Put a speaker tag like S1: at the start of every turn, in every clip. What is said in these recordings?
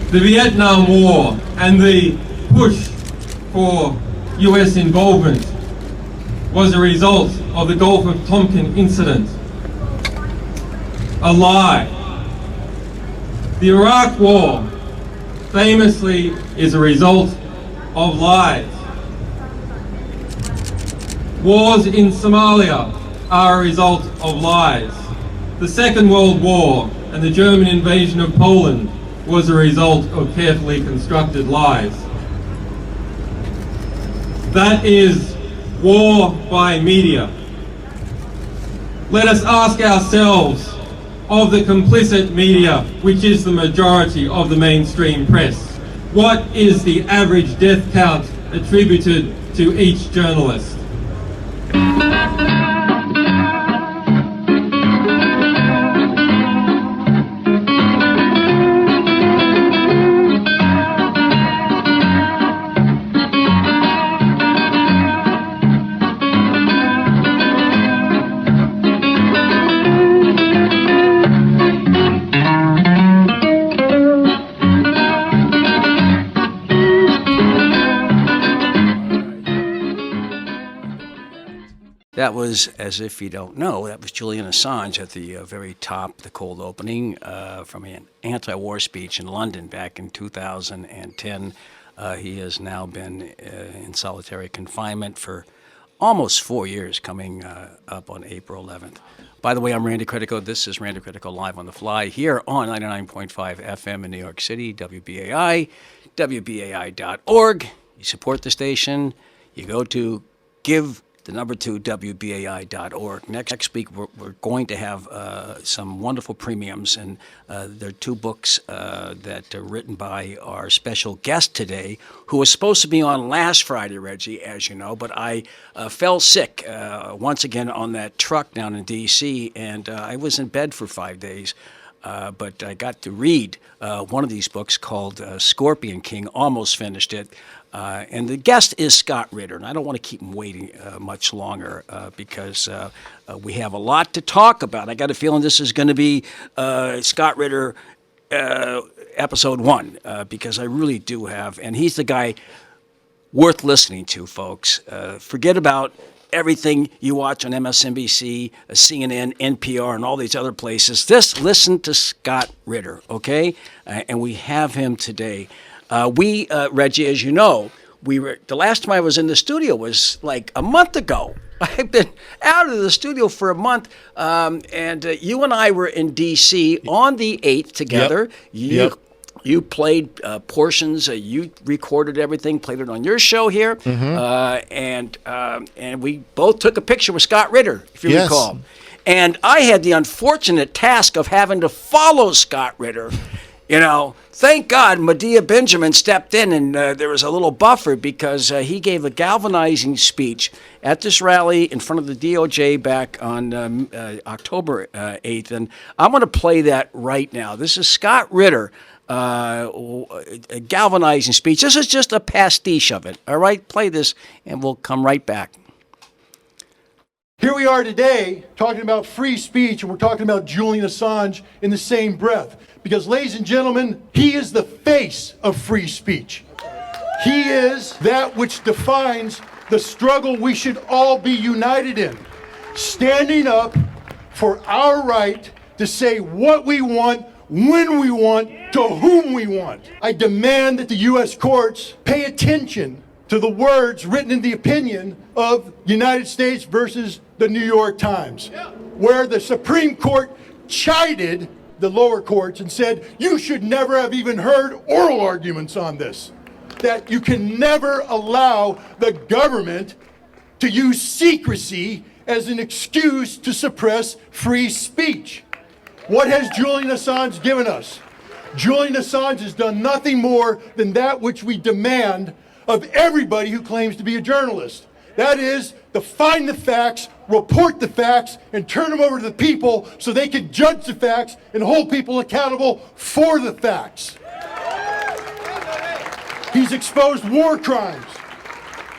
S1: The Vietnam War and the push for US involvement was a result of the Gulf of Tonkin incident. A lie. The Iraq War famously is a result of lies. Wars in Somalia are a result of lies. The Second World War and the German invasion of Poland was a result of carefully constructed lies. That is war by media. Let us ask ourselves, of the complicit media, which is the majority of the mainstream press, what is the average death count attributed to each journalist?
S2: That was, as if you don't know, that was Julian Assange at the very top, the cold opening from an anti-war speech in London back in 2010. He has now been in solitary confinement for almost 4 years, coming up on April 11th. By the way, I'm Randy Critico. This is Randy Critico Live on the Fly here on 99.5 FM in New York City, WBAI, WBAI.org. You support the station. You go to give the number 2, WBAI.org. Next week, we're going to have some wonderful premiums, and there are 2 books that are written by our special guest today, who was supposed to be on last Friday, Reggie, as you know, but I fell sick once again on that truck down in D.C., and I was in bed for 5 days. But I got to read one of these books called Scorpion King, almost finished it. And the guest is Scott Ritter, and I don't want to keep him waiting much longer because we have a lot to talk about. I got a feeling this is going to be Scott Ritter episode 1 because I really do have, and he's the guy worth listening to, folks. Forget about everything you watch on MSNBC, CNN, NPR, and all these other places. Just listen to Scott Ritter, okay? And we have him today. Reggie, as you know, the last time I was in the studio was like a month ago. I've been out of the studio for a month, and you and I were in D.C. on the 8th together.
S3: Yep.
S2: You played portions. You recorded everything, played it on your show here, and we both took a picture with Scott Ritter, if you recall. And I had the unfortunate task of having to follow Scott Ritter. You know, thank God Medea Benjamin stepped in, and there was a little buffer because he gave a galvanizing speech at this rally in front of the DOJ back on October 8th. And I'm going to play that right now. This is Scott Ritter. A galvanizing speech. This is just a pastiche of it. All right, play this, and we'll come right back.
S3: Here we are today talking about free speech, and we're talking about Julian Assange in the same breath. Because, ladies and gentlemen, he is the face of free speech. He is that which defines the struggle we should all be united in. Standing up for our right to say what we want, when we want, to whom we want. I demand that the U.S. courts pay attention to the words written in the opinion of United States versus the New York Times, where the Supreme Court chided the lower courts and said, you should never have even heard oral arguments on this. That you can never allow the government to use secrecy as an excuse to suppress free speech. What has Julian Assange given us? Julian Assange has done nothing more than that which we demand of everybody who claims to be a journalist. That is, to find the facts, report the facts, and turn them over to the people so they can judge the facts and hold people accountable for the facts. He's exposed war crimes.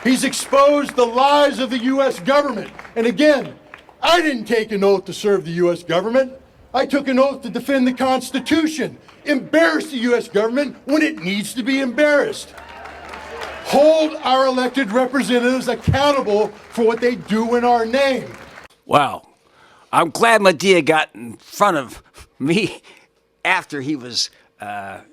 S3: He's exposed the lies of the U.S. government. And again, I didn't take an oath to serve the U.S. government. I took an oath to defend the Constitution, embarrass the U.S. government when it needs to be embarrassed, hold our elected representatives accountable for what they do in our name.
S2: Wow. I'm glad Medea got in front of me after he was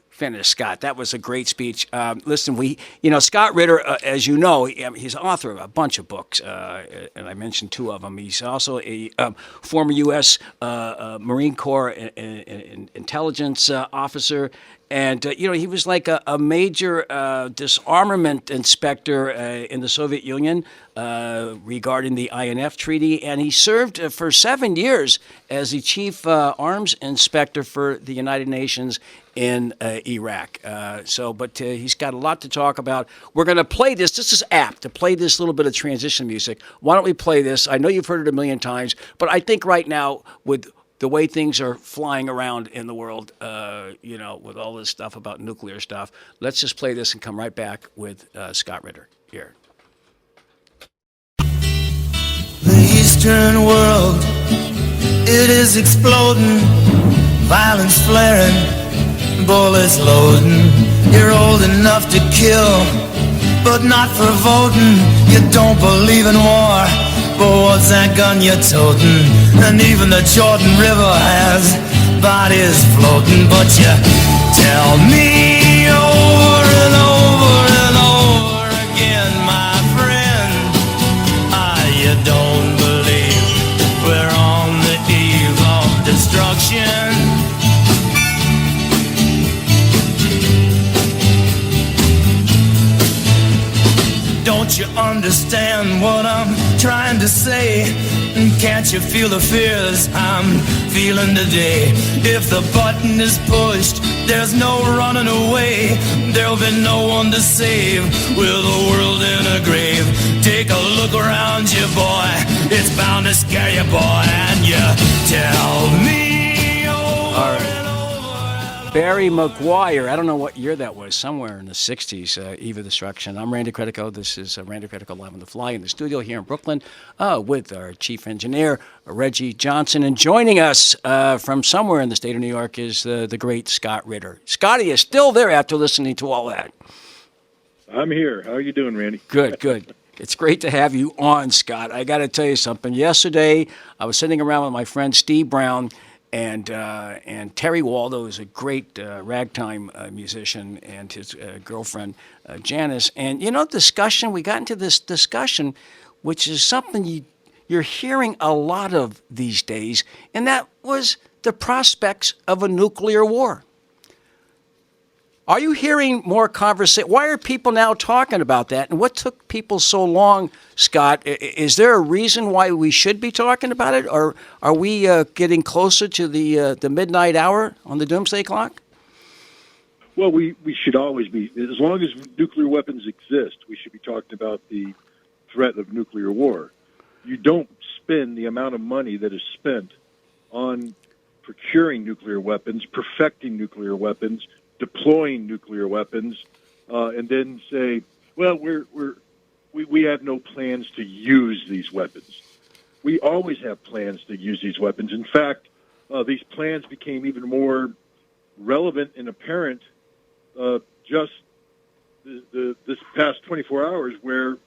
S2: finished, Scott. That was a great speech. Listen, Scott Ritter, as you know, he's author of a bunch of books, and I mentioned two of them. He's also a former U.S. Marine Corps intelligence officer. And, he was like a major disarmament inspector in the Soviet Union regarding the INF Treaty. And he served for 7 years as the chief arms inspector for the United Nations in Iraq. But he's got a lot to talk about. We're going to play this. This is apt to play this little bit of transition music. Why don't we play this? I know you've heard it a million times, but I think right now with the way things are flying around in the world, with all this stuff about nuclear stuff, let's just play this and come right back with Scott Ritter here.
S4: The Eastern world, it is exploding, violence flaring, bullets loading. You're old enough to kill, but not for voting. You don't believe in war, but what's that gun you're toting? And even the Jordan River has bodies floating. But you tell me over and over and over again, my friend, you don't believe we're on the eve of destruction. Don't you understand what I'm trying to say? Can't you feel the fears I'm feeling today? If the button is pushed, there's no running away. There'll be no one to save with the world in a grave. Take a look around you, boy. It's bound to scare you, boy. And you tell me over and over.
S2: Barry McGuire, I don't know what year that was, somewhere in the 60s, Eve of Destruction. I'm Randy Credico. This is Randy Credico Live on the Fly in the studio here in Brooklyn with our chief engineer, Reggie Johnson. And joining us from somewhere in the state of New York is the great Scott Ritter. Scotty is still there after listening to all that.
S5: I'm here. How are you doing, Randy?
S2: Good, good. It's great to have you on, Scott. I got to tell you something. Yesterday, I was sitting around with my friend Steve Brown and Terry Waldo is a great ragtime musician, and his girlfriend Janice. And we got into this discussion, which is something you're hearing a lot of these days, and that was the prospects of a nuclear war. Are you hearing more conversation? Why are people now talking about that? And what took people so long, Scott? Is there a reason why we should be talking about it? Or are we getting closer to the midnight hour on the doomsday clock?
S5: Well, we should always be. As long as nuclear weapons exist, we should be talking about the threat of nuclear war. You don't spend the amount of money that is spent on procuring nuclear weapons, perfecting nuclear weapons, deploying nuclear weapons, and then say, well, we have no plans to use these weapons. We always have plans to use these weapons. In fact, these plans became even more relevant and apparent just this past 24 hours, where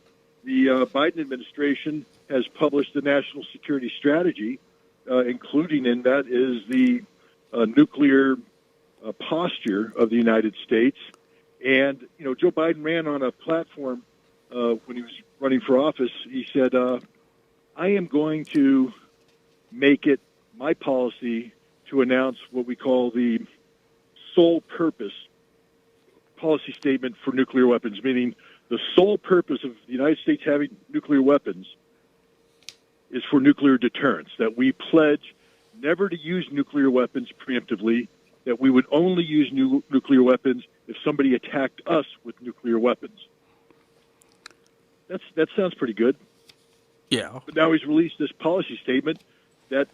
S5: the Biden administration has published a national security strategy, including in that is the nuclear posture of the United States. And, Joe Biden ran on a platform when he was running for office. He said, I am going to make it my policy to announce what we call the sole purpose policy statement for nuclear weapons, meaning the sole purpose of the United States having nuclear weapons is for nuclear deterrence, that we pledge never to use nuclear weapons preemptively, that we would only use nuclear weapons if somebody attacked us with nuclear weapons. That sounds pretty good.
S2: Yeah.
S5: But now he's released this policy statement that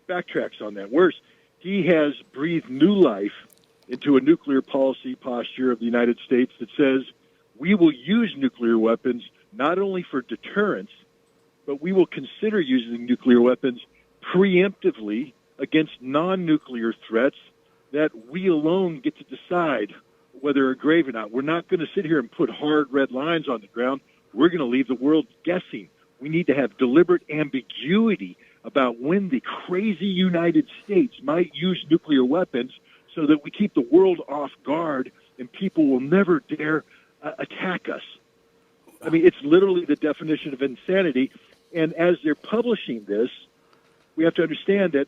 S5: backtracks on that. Worse, he has breathed new life into a nuclear policy posture of the United States that says we will use nuclear weapons not only for deterrence, but we will consider using nuclear weapons preemptively against non-nuclear threats that we alone get to decide whether they're grave or not. We're not going to sit here and put hard red lines on the ground. We're going to leave the world guessing. We need to have deliberate ambiguity about when the crazy United States might use nuclear weapons so that we keep the world off guard and people will never dare attack us. I mean, it's literally the definition of insanity. And as they're publishing this, we have to understand that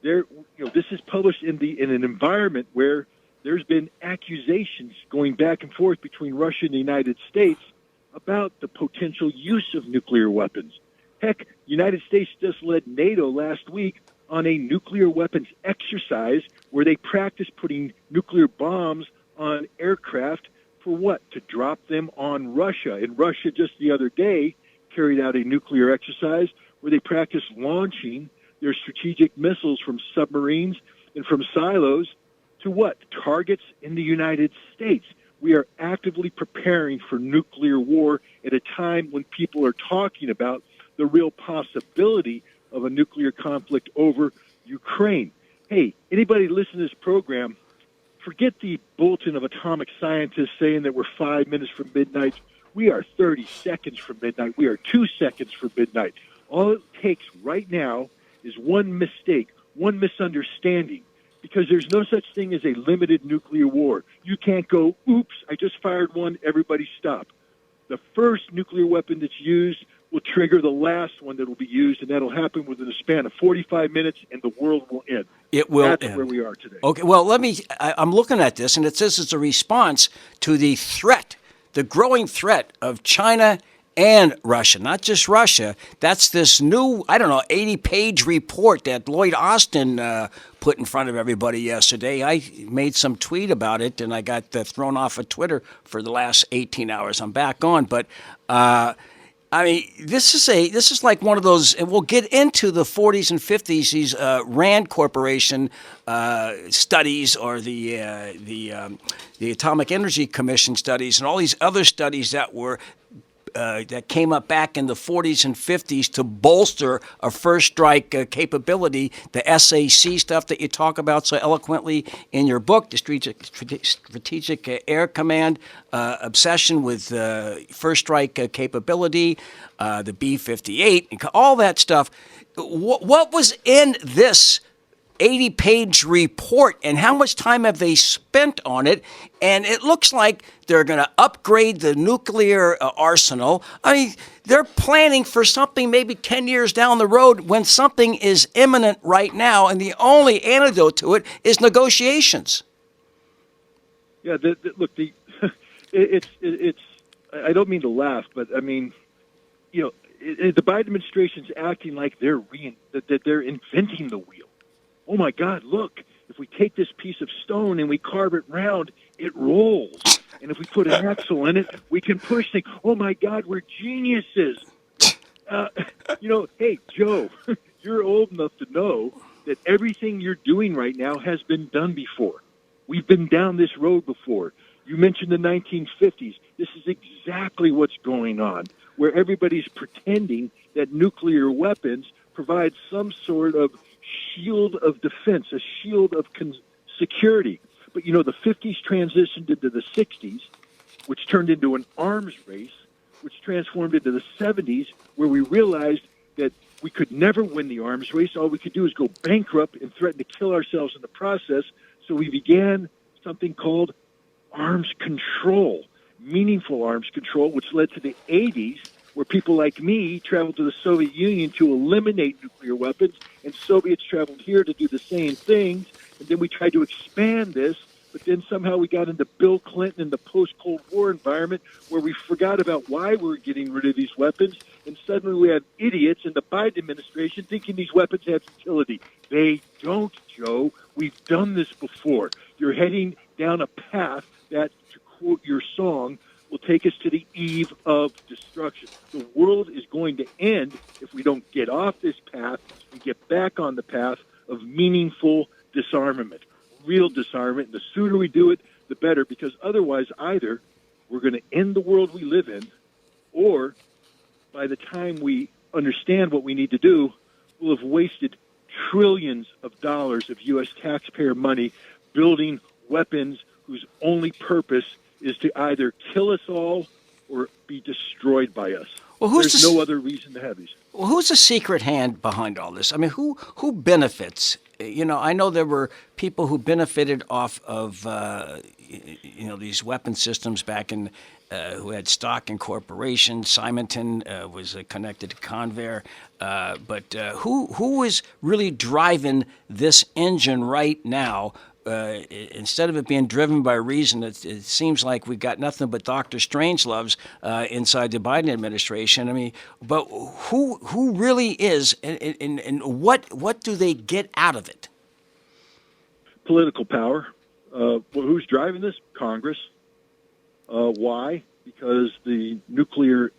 S5: this is published in an environment where there's been accusations going back and forth between Russia and the United States about the potential use of nuclear weapons. Heck, the United States just led NATO last week on a nuclear weapons exercise where they practiced putting nuclear bombs on aircraft for what? To drop them on Russia. And Russia just the other day carried out a nuclear exercise where they practiced launching their strategic missiles from submarines and from silos to what? Targets in the United States. We are actively preparing for nuclear war at a time when people are talking about the real possibility of a nuclear conflict over Ukraine. Hey, anybody listening to this program, forget the bulletin of atomic scientists saying that we're 5 minutes from midnight. We are 30 seconds from midnight. We are 2 seconds from midnight. All it takes right now is one mistake, one misunderstanding, because there's no such thing as a limited nuclear war. You can't go, oops, I just fired one, everybody stop. The first nuclear weapon that's used will trigger the last one that will be used, and that'll happen within a span of 45 minutes, and the world will end.
S2: It will
S5: That's
S2: end.
S5: where we are today.
S2: Okay, well, I'm looking at this, and it says it's a response to the threat, the growing threat of China and Russia, not just Russia. That's this new, 80-page report that Lloyd Austin put in front of everybody yesterday. I made some tweet about it, and I got thrown off of Twitter for the last 18 hours. I'm back on, but this is like one of those, and we'll get into the 40s and 50s. These Rand Corporation studies, or the Atomic Energy Commission studies, and all these other studies that were. That came up back in the 40s and 50s to bolster a first strike capability, the SAC stuff that you talk about so eloquently in your book, the Strategic Air Command obsession with first strike capability, the B-58, all that stuff. What was in this 80-page report, and how much time have they spent on it? And it looks like they're going to upgrade the nuclear arsenal. I mean, they're planning for something maybe 10 years down the road when something is imminent right now, and the only antidote to it is negotiations.
S5: Yeah, look, it's. I don't mean to laugh, but I mean, the Biden administration's acting like they're inventing the wheel. Oh my God, look, if we take this piece of stone and we carve it round, it rolls. And if we put an axle in it, we can push things. Oh my God, we're geniuses. Hey, Joe, you're old enough to know that everything you're doing right now has been done before. We've been down this road before. You mentioned the 1950s. This is exactly what's going on, where everybody's pretending that nuclear weapons provide some sort of shield of defense, a shield of security. But, the 50s transitioned into the 60s, which turned into an arms race, which transformed into the 70s, where we realized that we could never win the arms race. All we could do is go bankrupt and threaten to kill ourselves in the process. So we began something called arms control, meaningful arms control, which led to the 80s, where people like me traveled to the Soviet Union to eliminate nuclear weapons, and Soviets traveled here to do the same things. And then we tried to expand this, but then somehow we got into Bill Clinton and the post-Cold War environment where we forgot about why we were getting rid of these weapons, and suddenly we have idiots in the Biden administration thinking these weapons have utility. They don't, Joe. We've done this before. You're heading down a path that, to quote your song, will take us to the eve of destruction. The world is going to end if we don't get off this path and get back on the path of meaningful disarmament, real disarmament. And the sooner we do it, the better, because otherwise either we're going to end the world we live in, or by the time we understand what we need to do, we'll have wasted trillions of dollars of U.S. taxpayer money building weapons whose only purpose is to either kill us all or be destroyed by us.
S2: Well,
S5: There's no other reason to have these.
S2: Well, who's the secret hand behind all this? I mean, who benefits? You know, I know there were people who benefited off of these weapon systems back in who had stock in corporations. Simonton was connected to Convair, but who is really driving this engine right now? Instead of it being driven by reason, it seems like we've got nothing but Dr. Strangeloves inside the Biden administration. I mean, but who really is, and what do they get out of it?
S5: Political power. Well, who's driving this? Congress. Why? Because the nuclear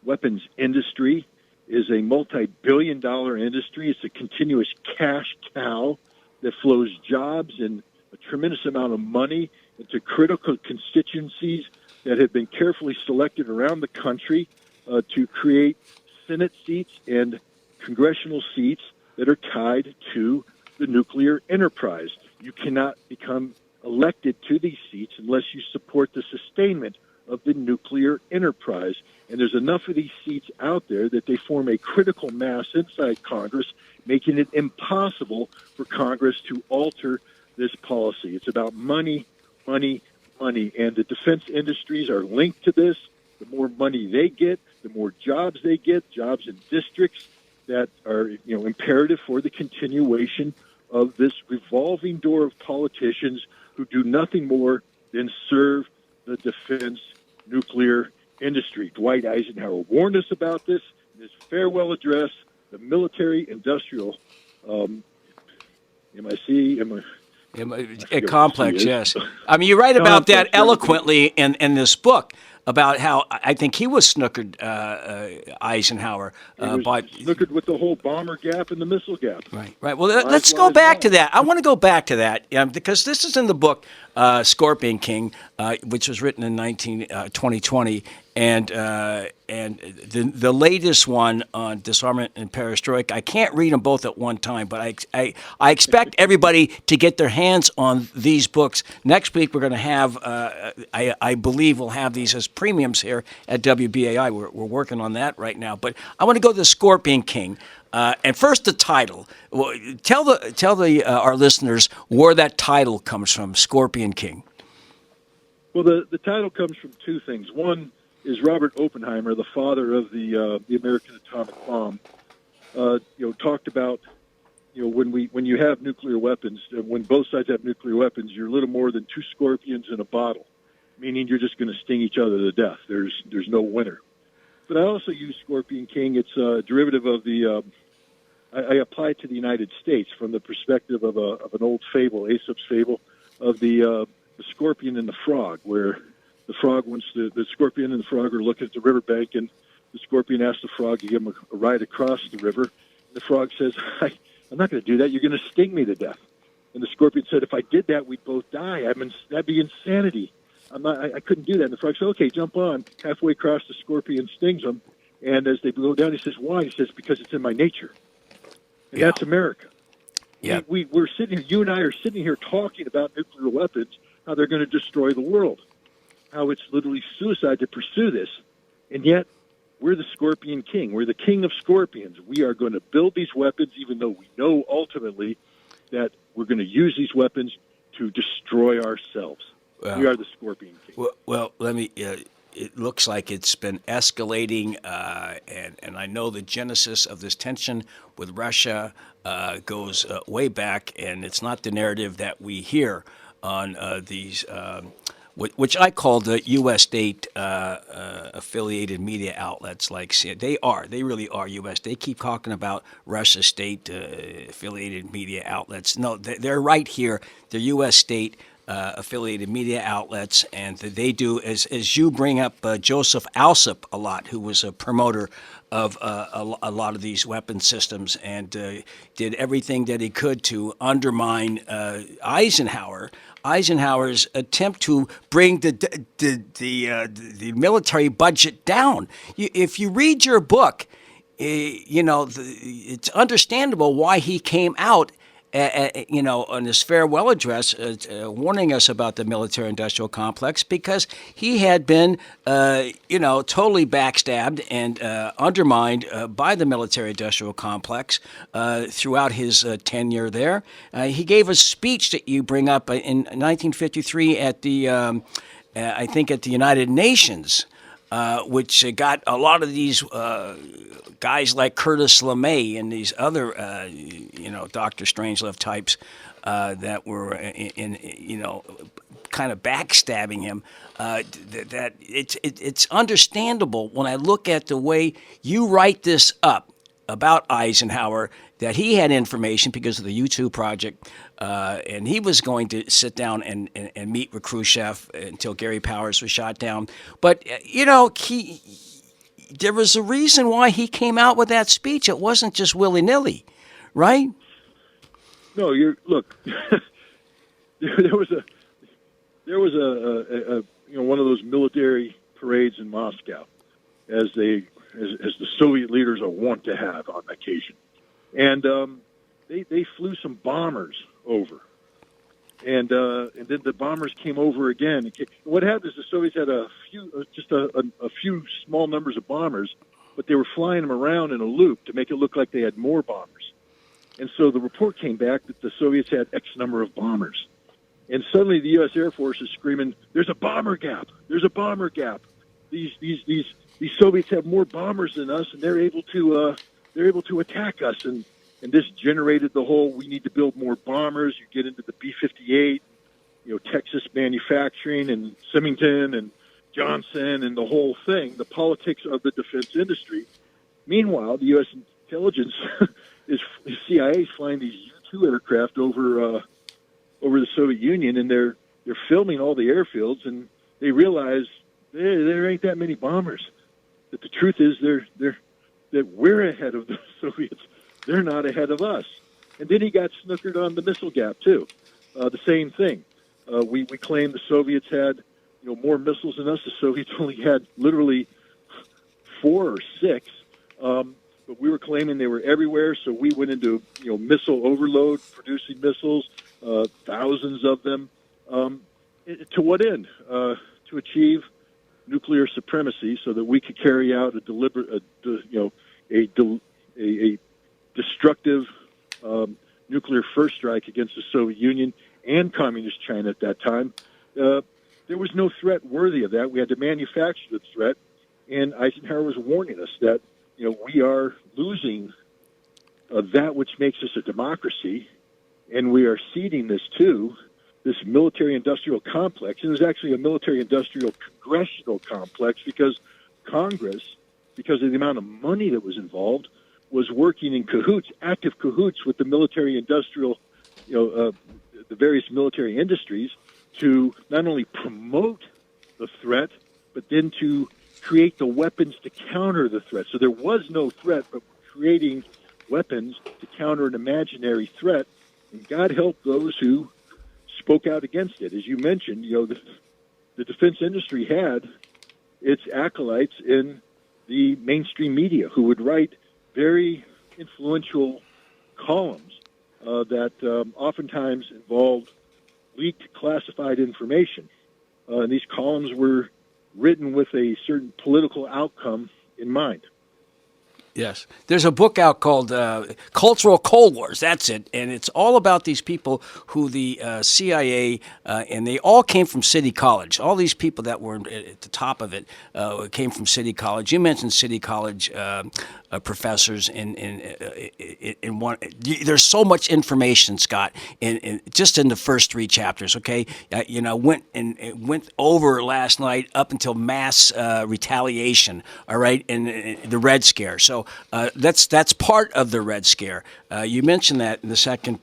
S5: weapons industry is a multi-billion-dollar industry. It's a continuous cash cow that flows jobs and a tremendous amount of money into critical constituencies that have been carefully selected around the country to create Senate seats and congressional seats that are tied to the nuclear enterprise. You cannot become elected to these seats unless you support the sustainment of the nuclear enterprise. And there's enough of these seats out there that they form a critical mass inside Congress, making it impossible for Congress to alter this policy. It's about money, money, money. And the defense industries are linked to this. The more money they get, the more jobs they get, jobs in districts that are imperative for the continuation of this revolving door of politicians who do nothing more than serve the defense nuclear industry. Dwight Eisenhower warned us about this in his farewell address. The military-industrial
S2: A complex, yes. I mean, you write about that eloquently in this book about how I think he was snookered, Eisenhower.
S5: Snookered with the whole bomber gap and the missile gap.
S2: Right. Well, let's go back to that. I want to go back to that because this is in the book Scorpion King, which was written in 2020, and the latest one on disarmament and perestroika. I can't read them both at one time, but I expect everybody to get their hands on these books. Next week we're going to have, I believe we'll have these as premiums here at WBAI. We're working on that right now. But I want to go to the Scorpion King. And first, the title. Well, tell our listeners where that title comes from, Scorpion King.
S5: Well, the title comes from two things. One is Robert Oppenheimer, the father of the American atomic bomb. Talked about when you have nuclear weapons, when both sides have nuclear weapons, you're little more than two scorpions in a bottle, meaning you're just going to sting each other to death. There's no winner. But I also use Scorpion King. It's a derivative of the. I apply it to the United States from the perspective of an old fable, Aesop's fable, of the scorpion and the frog, where the frog wants the scorpion and the frog are looking at the riverbank, and the scorpion asks the frog to give him a ride across the river. And the frog says, "I'm not going to do that. You're going to sting me to death." And the scorpion said, "If I did that, we'd both die. That'd be insanity. I couldn't do that." And the frog said, "Okay, jump on." Halfway across, the scorpion stings him. And as they go down, he says, "Why?" He says, "Because it's in my nature." And that's America.
S2: Yeah.
S5: We're sitting here, you and I are sitting here talking about nuclear weapons, how they're going to destroy the world, how it's literally suicide to pursue this. And yet, we're the Scorpion King. We're the king of scorpions. We are going to build these weapons, even though we know ultimately that we're going to use these weapons to destroy ourselves. We are the Scorpion King.
S2: Well, let me. It looks like it's been escalating, and I know the genesis of this tension with Russia goes way back, and it's not the narrative that we hear on these, which I call the U.S. state affiliated media outlets. Like they really are U.S. They keep talking about Russia state affiliated media outlets. No, they're right here. They're U.S. state affiliated media outlets, and they do, as you bring up Joseph Alsop a lot, who was a promoter of a lot of these weapon systems and did everything that he could to undermine Eisenhower's attempt to bring the military budget down. If you read your book, it's understandable why he came out, on his farewell address, warning us about the military-industrial complex, because he had been, totally backstabbed and undermined by the military-industrial complex throughout his tenure there. He gave a speech that you bring up in 1953 at the, I think, at the United Nations. Which got a lot of these guys like Curtis LeMay and these other, Dr. Strangelove types that were kind of backstabbing him. That it's understandable when I look at the way you write this up about Eisenhower, that he had information because of the U-2 project, and he was going to sit down and meet with Khrushchev until Gary Powers was shot down. But, there was a reason why he came out with that speech. It wasn't just willy-nilly, right?
S5: No, look, there was a one of those military parades in Moscow, as the Soviet leaders are wont to have on occasion. And they flew some bombers over, and then the bombers came over again. What happened is the Soviets had a few small numbers of bombers, but they were flying them around in a loop to make it look like they had more bombers. And so the report came back that the Soviets had X number of bombers, and suddenly the U.S. Air Force is screaming, "There's a bomber gap! There's a bomber gap! These Soviets have more bombers than us, and they're able to attack us." And this generated the whole, we need to build more bombers. You get into the B-58, Texas manufacturing and Symington and Johnson and the whole thing, the politics of the defense industry. Meanwhile, the U.S. intelligence CIA is flying these U-2 aircraft over the Soviet Union, and they're filming all the airfields, and they realize there ain't that many bombers. But the truth is that we're ahead of the Soviets. They're not ahead of us. And then he got snookered on the missile gap, too. The same thing. We claim the Soviets had more missiles than us. The Soviets only had literally 4 or 6. But we were claiming they were everywhere, so we went into missile overload, producing missiles, thousands of them. To what end? To achieve nuclear supremacy, so that we could carry out a destructive nuclear first strike against the Soviet Union and Communist China at that time. There was no threat worthy of that. We had to manufacture the threat, and Eisenhower was warning us that we are losing that which makes us a democracy, and we are ceding this to this military-industrial complex. And it was actually a military-industrial congressional complex, because Congress, because of the amount of money that was involved, was working in cahoots, active cahoots with the military-industrial, the various military industries, to not only promote the threat, but then to create the weapons to counter the threat. So there was no threat, but creating weapons to counter an imaginary threat. And God help those who spoke out against it. As you mentioned, the defense industry had its acolytes in the mainstream media who would write very influential columns that oftentimes involved leaked classified information. And these columns were written with a certain political outcome in mind.
S2: Yes. There's a book out called Cultural Cold Wars. That's it. And it's all about these people who the CIA, and they all came from City College. All these people that were at the top of it came from City College. You mentioned City College professors in one. There's so much information, Scott, in just in the first 3 chapters. Okay, went over last night up until mass retaliation. All right, and the Red Scare. So that's part of the Red Scare. You mentioned that in the second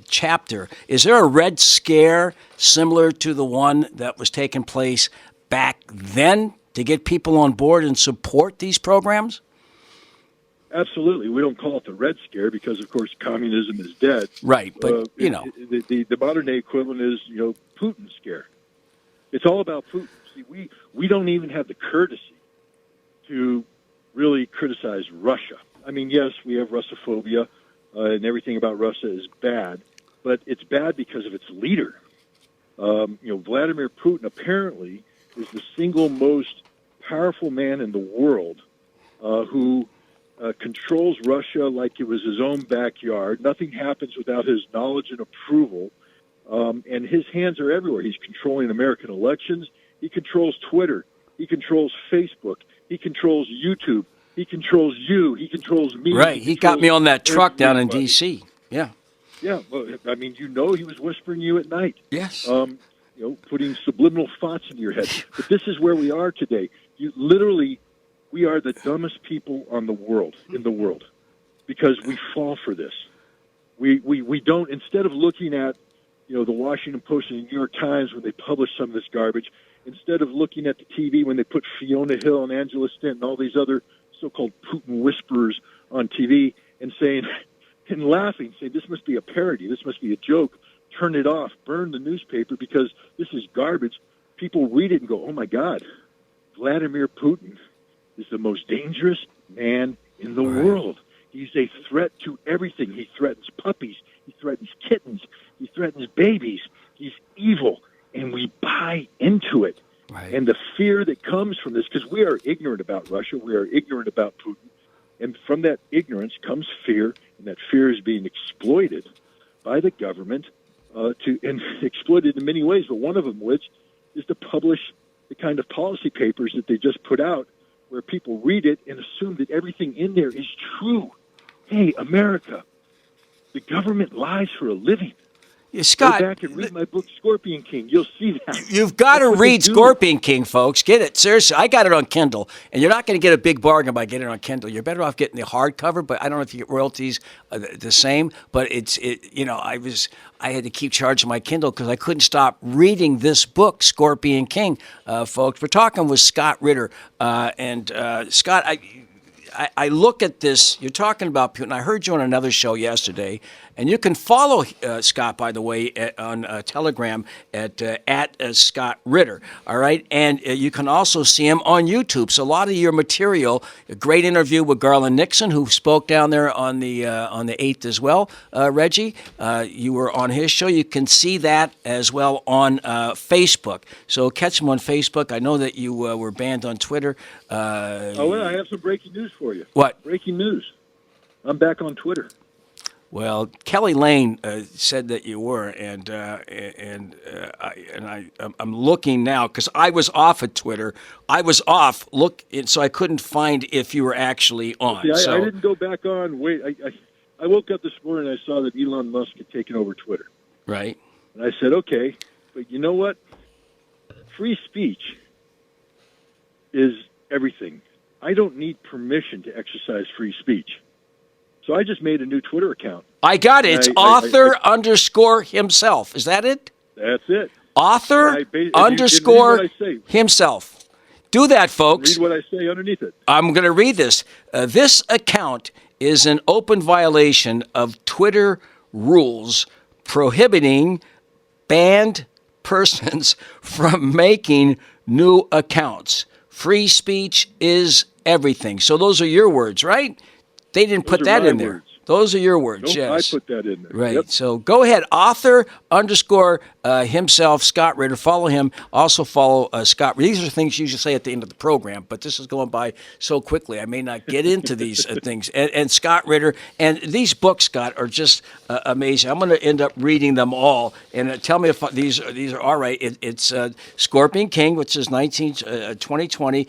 S2: chapter. Is there a Red Scare similar to the one that was taking place back then to get people on board and support these programs?
S5: Absolutely. We don't call it the Red Scare because, of course, communism is dead.
S2: Right, but,
S5: The modern-day equivalent is, Putin scare. It's all about Putin. See, we don't even have the courtesy to really criticize Russia. I mean, yes, we have Russophobia, and everything about Russia is bad, but it's bad because of its leader. Vladimir Putin apparently is the single most powerful man in the world who controls Russia like it was his own backyard. Nothing happens without his knowledge and approval, and his hands are everywhere. He's controlling American elections. He controls Twitter. He controls Facebook. He controls YouTube. He controls you. He controls me.
S2: Right. He got me on that truck down in D.C. Yeah.
S5: Yeah. Well, I mean, he was whispering you at night.
S2: Yes.
S5: Putting subliminal thoughts into your head. But this is where we are today. We are the dumbest people in the world, because we fall for this. We don't, instead of looking at, the Washington Post and the New York Times when they publish some of this garbage, instead of looking at the TV when they put Fiona Hill and Angela Stent and all these other so-called Putin whisperers on TV and saying, and laughing, saying, this must be a parody, this must be a joke, turn it off, burn the newspaper because this is garbage. People read it and go, oh my God, Vladimir Putin is the most dangerous man in the world. He's a threat to everything. He threatens puppies. He threatens kittens. He threatens babies. He's evil. And we buy into it.
S2: Right.
S5: And the fear that comes from this, because we are ignorant about Russia, we are ignorant about Putin, and from that ignorance comes fear, and that fear is being exploited by the government and exploited in many ways, but one of them which is to publish the kind of policy papers that they just put out where people read it and assume that everything in there is true. Hey, America, the government lies for a living.
S2: Yeah, Scott,
S5: go back and read my book, Scorpion King. You'll see that.
S2: You've got to read Scorpion King, folks. Get it. Seriously, I got it on Kindle, and you're not going to get a big bargain by getting it on Kindle. You're better off getting the hardcover, but I don't know if you get royalties the same. But I had to keep charging my Kindle because I couldn't stop reading this book, Scorpion King, folks. We're talking with Scott Ritter, and Scott, I look at this. You're talking about Putin. I heard you on another show yesterday, and you can follow Scott, by the way, on Telegram at Scott Ritter. All right, and you can also see him on YouTube. So a lot of your material, a great interview with Garland Nixon, who spoke down there on the 8th as well. Reggie, you were on his show. You can see that as well on Facebook. So catch him on Facebook. I know that you were banned on Twitter.
S5: I have some breaking news for you.
S2: What?
S5: Breaking news. I'm back on Twitter.
S2: Well, Kelly Lane said that you were, and I'm looking now because I was off at Twitter. I was off, so I couldn't find if you were actually on.
S5: See, I didn't go back on. Wait, I woke up this morning and I saw that Elon Musk had taken over Twitter.
S2: Right.
S5: And I said, okay, but you know what? Free speech is everything. I don't need permission to exercise free speech. So I just made a new Twitter account.
S2: I got it. It's author underscore himself. Is that it?
S5: That's it.
S2: Author underscore himself. Do that, folks.
S5: Read what I say underneath it.
S2: I'm going to read this. This account is an open violation of Twitter rules prohibiting banned persons from making new accounts. Free speech is everything. So those are your words, right? They didn't put that in there. Those are your words, yes.
S5: I put that in there.
S2: Right.
S5: Yep.
S2: So go ahead. Author underscore himself, Scott Ritter. Follow him. Also follow Scott. These are things you usually say at the end of the program, but this is going by so quickly. I may not get into these things. And Scott Ritter. And these books, Scott, are just amazing. I'm going to end up reading them all. And tell me if these are all right. It's Scorpion King, which is 2020.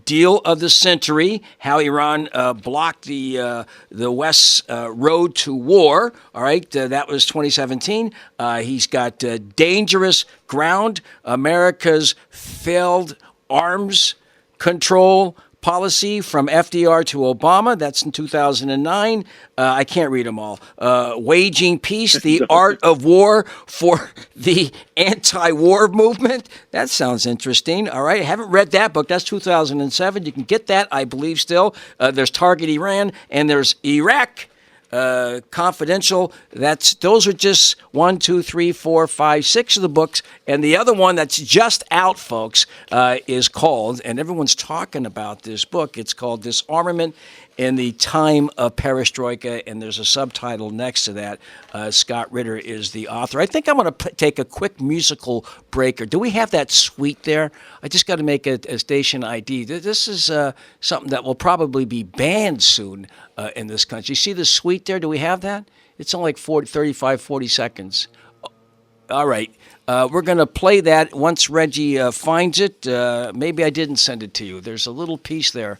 S2: Deal of the Century, how Iran blocked the West's road to war. All right, that was 2017. He's got Dangerous Ground, America's failed arms control policy from FDR to Obama. That's in 2009. I can't read them all. Waging Peace, the Art of War for the Anti-War Movement. That sounds interesting. All right. I haven't read that book. That's 2007. You can get that, I believe, still. There's Target Iran, and there's Iraq. Confidential. Those are just 1, 2, 3, 4, 5, 6 of the books, and the other one that's just out, folks, is called, and everyone's talking about this book. It's called Disarmament in the Time of Perestroika, and there's a subtitle next to that. Scott Ritter is the author. I think I'm going to take a quick musical break. Or do we have that suite there? I just got to make a station ID. This is something that will probably be banned soon in this country. You see the suite there? Do we have that? It's only like 35, 40 seconds. All right. We're going to play that once Reggie finds it. Maybe I didn't send it to you. There's a little piece there.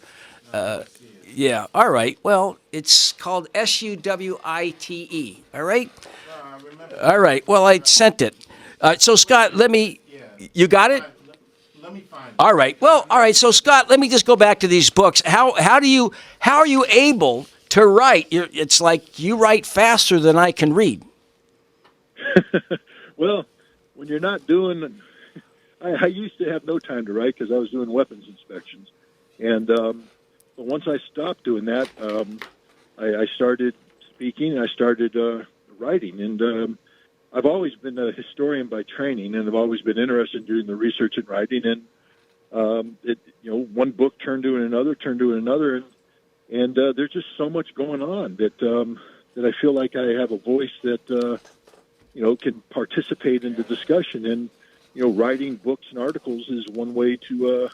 S2: Yeah. All right. Well, it's called SUWITE. All right. All right. Well, I sent it. So Scott, you got it?
S3: Let me find it.
S2: All right. Well, all right. So Scott, let me just go back to these books. How are you able to write? It's like you write faster than I can read.
S5: Well, when you're not doing, I used to have no time to write because I was doing weapons inspections, and but once I stopped doing that, I started speaking and I started writing, and I've always been a historian by training, and I've always been interested in doing the research and writing, and one book turned to another, and there's just so much going on that I feel like I have a voice that can participate in the discussion, and writing books and articles is one way to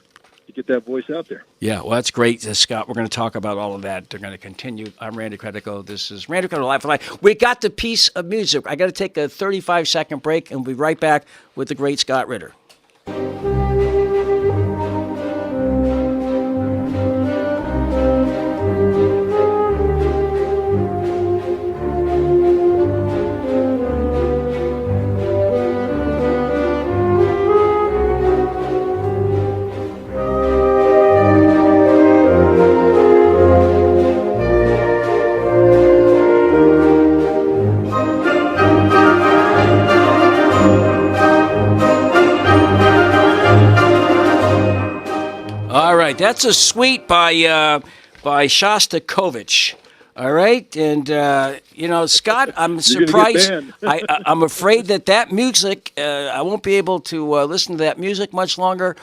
S5: get that voice out there.
S2: Yeah, well, that's great, Scott. We're going to talk about all of that. They're going to continue. I'm Randy Credico. This is Randy Credico Live for Life. We got the piece of music. I got to take a 35-second break, and we'll be right back with the great Scott Ritter. That's a suite by Shostakovich. All right, and Scott, I'm surprised. I'm afraid that music, I won't be able to listen to that music much longer,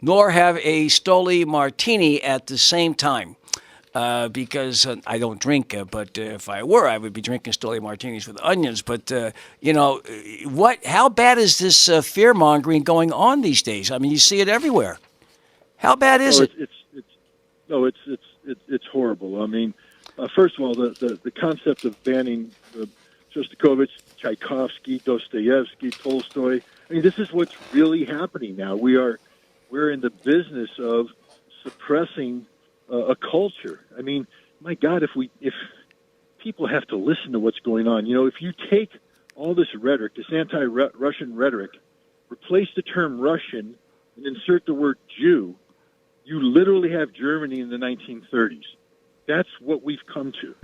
S2: nor have a Stoli Martini at the same time, because I don't drink. But if I were, I would be drinking Stoli Martinis with onions. But how bad is this fear mongering going on these days? I mean, you see it everywhere. How bad is it?
S5: It's horrible. I mean, first of all, the concept of banning Shostakovich, Tchaikovsky, Dostoevsky, Tolstoy. I mean, this is what's really happening now. We're in the business of suppressing a culture. I mean, my God, if people have to listen to what's going on, if you take all this rhetoric, this anti-Russian rhetoric, replace the term Russian and insert the word Jew, you literally have Germany in the 1930s. That's what we've come to.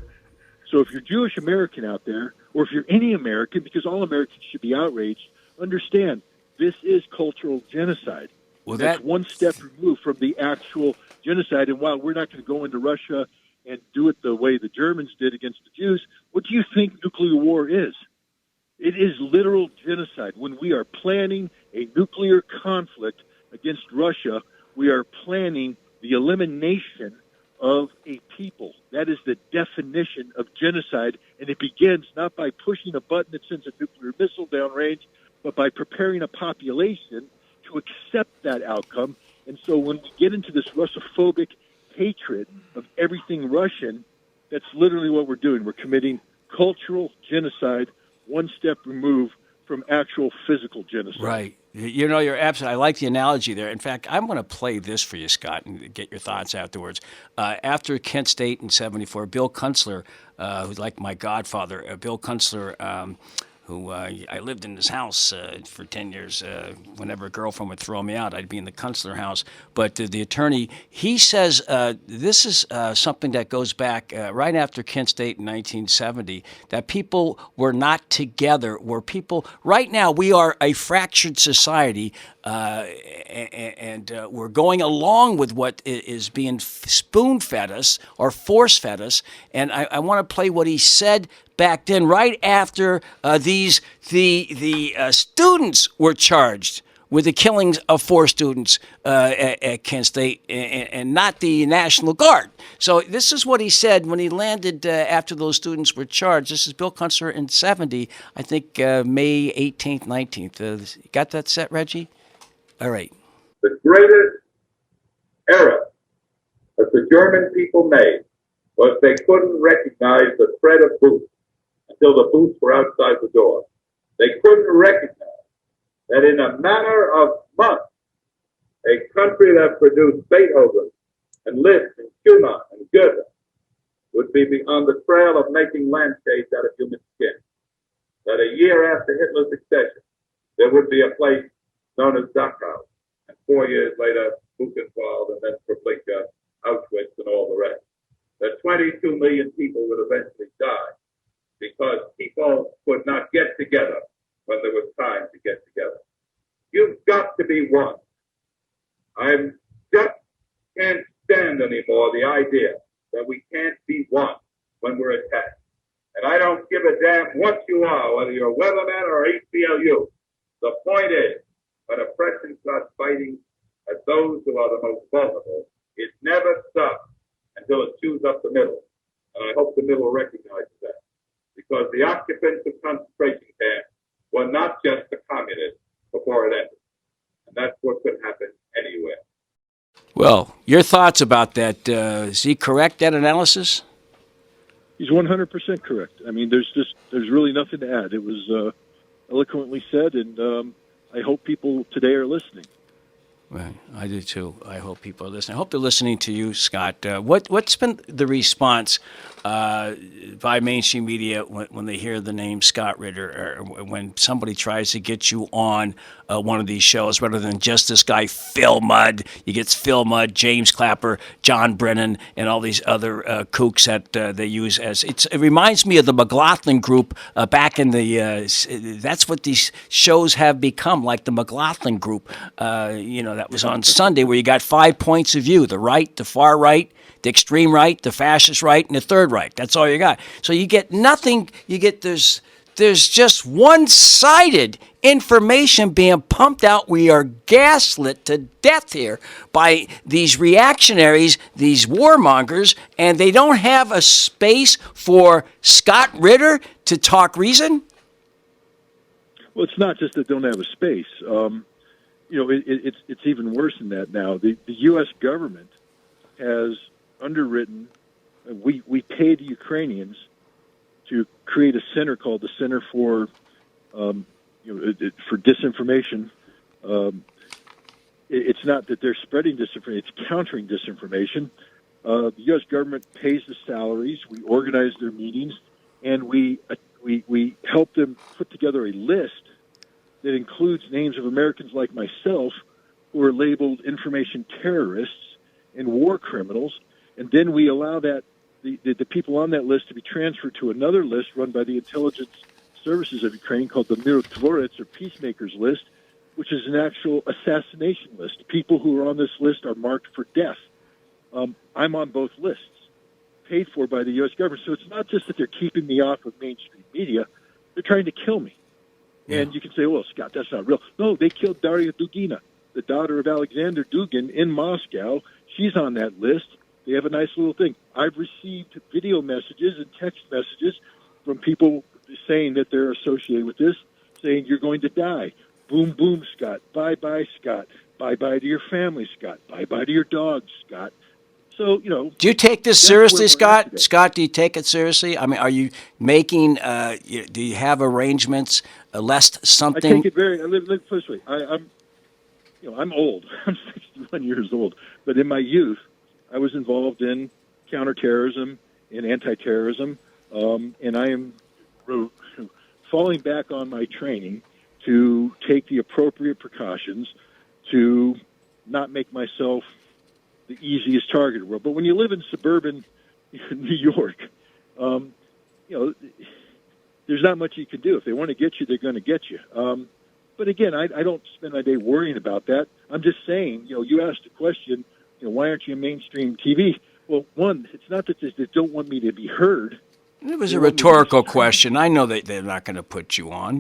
S5: So if you're Jewish American out there, or if you're any American, because all Americans should be outraged, understand this is cultural genocide. Well, that's one step removed from the actual genocide. And while we're not going to go into Russia and do it the way the Germans did against the Jews, what do you think nuclear war is? It is literal genocide. When we are planning a nuclear conflict against Russia, we are planning the elimination of a people. That is the definition of genocide, and it begins not by pushing a button that sends a nuclear missile downrange, but by preparing a population to accept that outcome. And so when we get into this Russophobic hatred of everything Russian, that's literally what we're doing. We're committing cultural genocide, one step removed from actual physical genocide.
S2: Right. You're absolutely. I like the analogy there. In fact, I'm going to play this for you, Scott, and get your thoughts afterwards. After Kent State in '74, Bill Kunstler, who's like my godfather, Bill Kunstler, who I lived in his house for 10 years. Whenever a girlfriend would throw me out, I'd be in the Kunstler house. But the attorney, he says this is something that goes back right after Kent State in 1970, that people were not together, were people, right now we are a fractured society, and we're going along with what is being spoon-fed us or force-fed us. And I want to play what he said back then, right after the students were charged with the killings of 4 students at Kent State, and not the National Guard. So this is what he said when he landed after those students were charged. This is Bill Kunstler in 70, I think May 18th, 19th. Got that set, Reggie? All right.
S6: The greatest error that the German people made was they couldn't recognize the threat of boots until the boots were outside the door. They couldn't recognize that in a matter of months, a country that produced Beethoven and Liszt and Schumann and Goethe would be on the trail of making lampshades out of human skin. That a year after Hitler's accession, there would be a place known as Dachau, and 4 years later, Buchenwald, and then Treblinka, Auschwitz, and all the rest. That 22 million people would eventually die because people could not get together when there was time to get together. You've got to be one. I just can't stand anymore the idea that we can't be one when we're attacked. And I don't give a damn what you are, whether you're a weatherman or ACLU. The point is, when oppression starts fighting at those who are the most vulnerable, it never stops until it chews up the middle. And I hope the middle recognizes that. Because the occupants of concentration camps were not just the communists before it ended. And that's what could happen anywhere.
S2: Well, your thoughts about that? Is he correct, that analysis?
S5: He's 100% correct. I mean, there's really nothing to add. It was eloquently said, and I hope people today are listening.
S2: Right, I do too. I hope people are listening. I hope they're listening to you, Scott. What's been the response by mainstream media when they hear the name Scott Ritter, or when somebody tries to get you on one of these shows, rather than just this guy Phil Mudd? You get Phil Mudd, James Clapper, John Brennan, and all these other kooks that they use as. It reminds me of the McLaughlin Group back in the. That's what these shows have become, like the McLaughlin Group. That was on Sunday, where you got 5 points of view: the right, the far right, the extreme right, the fascist right, and the third right. That's all you got. So you get nothing. You get there's just one-sided information being pumped out. We are gaslit to death here by these reactionaries, these warmongers, and they don't have a space for Scott Ritter to talk reason.
S5: Well, it's not just that they don't have a space. It's even worse than that now. The U.S. government has underwritten. We paid the Ukrainians to create a center called the Center for Disinformation. It's not that they're spreading disinformation; it's countering disinformation. The U.S. government pays the salaries. We organize their meetings, and we help them put together a list that includes names of Americans like myself who are labeled information terrorists and war criminals, and then we allow the people on that list to be transferred to another list run by the intelligence services of Ukraine called the Mirotvorets, or Peacemakers list, which is an actual assassination list. People who are on this list are marked for death. I'm on both lists, paid for by the U.S. government. So it's not just that they're keeping me off of mainstream media, they're trying to kill me. And you can say, well, Scott, that's not real. No, they killed Daria Dugina, the daughter of Alexander Dugin, in Moscow. She's on that list. They have a nice little thing. I've received video messages and text messages from people saying that they're associated with this, saying you're going to die. Boom, boom, Scott. Bye-bye, Scott. Bye-bye to your family, Scott. Bye-bye to your dog, Scott. So, do
S2: you take this seriously, Scott? Scott, do you take it seriously? I mean, are you making, do you have arrangements lest something?
S5: I take it very, let me put it this way. I'm old. I'm 61 years old. But in my youth, I was involved in counterterrorism and anti-terrorism, and I am falling back on my training to take the appropriate precautions to not make myself the easiest target in the world. But when you live in suburban New York, there's not much you can do. If they want to get you, they're going to get you. But again, I don't spend my day worrying about that. I'm just saying, you asked the question, why aren't you mainstream TV? Well, one, it's not that they don't want me to be heard.
S2: It was a rhetorical question. I know that they're not going to put you on,